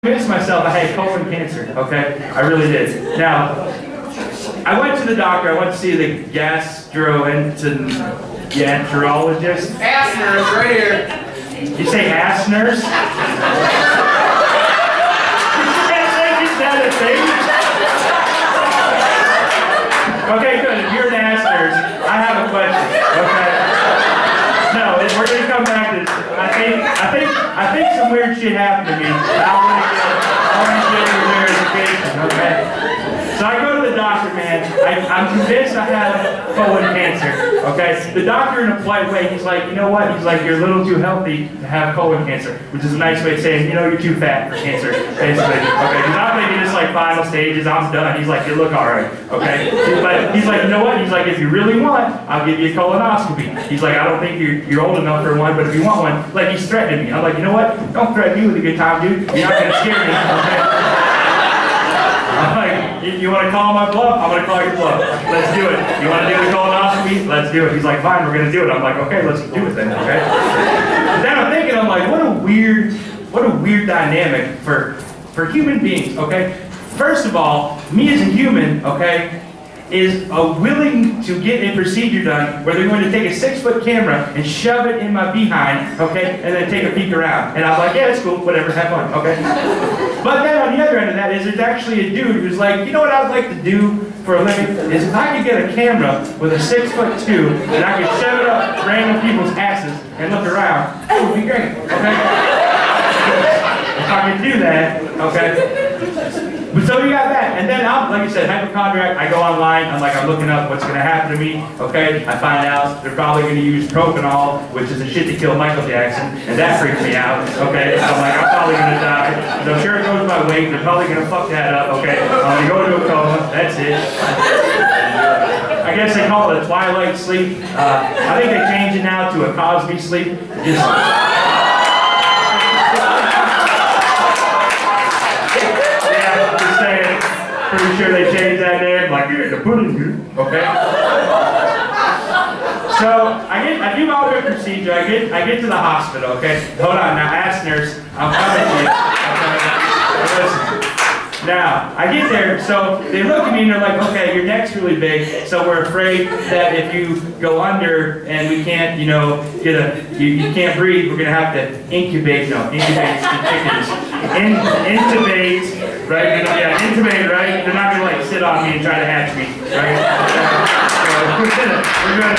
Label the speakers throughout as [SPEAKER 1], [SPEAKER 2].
[SPEAKER 1] convinced myself I had colon cancer, okay? I really did. Now, I went to the doctor. I went to see the gastroenterologist.
[SPEAKER 2] Ass nurse, right here.
[SPEAKER 1] You say ass nurse? Is that a thing? Okay, good. If you're an ass nurse, I have a question, okay? No, we're gonna come back to this. I think some weird shit happened to me. I want to get your verification, okay? So I go to the doctor, man. I'm convinced I have colon cancer, okay? The doctor, in a polite way, he's like, you know what? He's like, you're a little too healthy to have colon cancer, which is a nice way of saying, you know, you're too fat for cancer, basically, okay? He's not thinking it's like final stages, I'm done. He's like, you look all right, okay? But he's like, you know what? He's like, if you really want, I'll give you a colonoscopy. He's like, I don't think you're old enough for one, but if you want one, like, he's threatening me. I'm like, you know what? Don't threaten me with a good time, dude. You're not gonna scare me, okay? I'm like, you want to call my bluff? I'm going to call your bluff. Let's do it. You want to do the colonoscopy? Let's do it. He's like, fine, we're going to do it. I'm like, okay, let's do it then, okay? But then I'm thinking, I'm like, what a weird dynamic for human beings, okay? First of all, me as a human, okay, is willing to get a procedure done where they're going to take a 6-foot camera and shove it in my behind, okay, and then take a peek around. And I'm like, yeah, it's cool, whatever, have fun, okay? But then on the other end of that is there's actually a dude who's like, you know what I'd like to do for a living? Is if I could get a camera with a 6'2" and I could shove it up random people's asses and look around, that would be great, okay? If I could do that, okay? So you got that, and then I'm, like I said, hypochondriac, I go online, I'm looking up what's going to happen to me, okay? I find out they're probably going to use propanol, which is a shit to kill Michael Jackson, and that freaks me out, okay? I'm like, I'm probably going to die. So I'm sure it goes my weight, they're probably going to fuck that up, okay? I'm going to go into a coma, that's it. I guess they call it a twilight sleep. I think they changed it now to a Cosby sleep. Pretty sure they changed that name, like, you're the pudding dude, okay? So, I do all the procedure, I get to the hospital, okay? Hold on, now, ass nurse, I'm coming to you, okay? Listen. Now, I get there, so they look at me and they're like, okay, your neck's really big, so we're afraid that if you go under and we can't, you know, you can't breathe, we're gonna have to intubate the chickens. Intubate, right? Yeah, intubate, right? They're not gonna like sit on me and try to hatch me, right? So we're gonna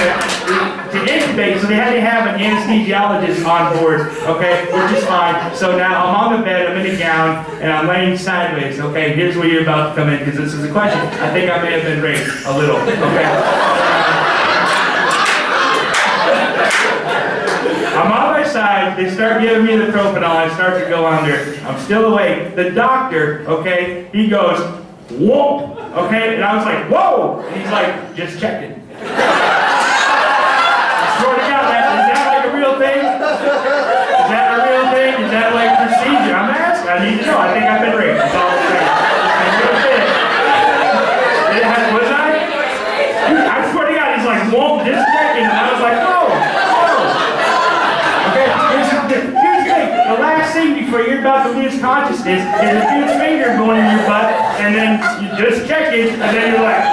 [SPEAKER 1] to intubate, so they had to have an anesthesiologist on board, okay, which is fine. So now I'm on the bed, I'm in a gown, and I'm laying sideways, okay? Here's where you're about to come in, because this is a question. I think I may have been raped a little, okay? I'm on my side, they start giving me the propanol, I start to go under. I'm still awake. The doctor, okay, he goes, whoa, okay? And I was like, whoa! And he's like, just checking. I swear to God, is that like a real thing? Is that a real thing? Is that like procedure? I'm asking, I need to know. I think I've been raped. That's all I'm saying. Was I? I swear to God, he's like, whoa, just checking. And I was like, whoa. Okay, here's the thing. The last thing before you're about to lose consciousness is a dude's finger going in your butt, and then you just check it, and then you're like,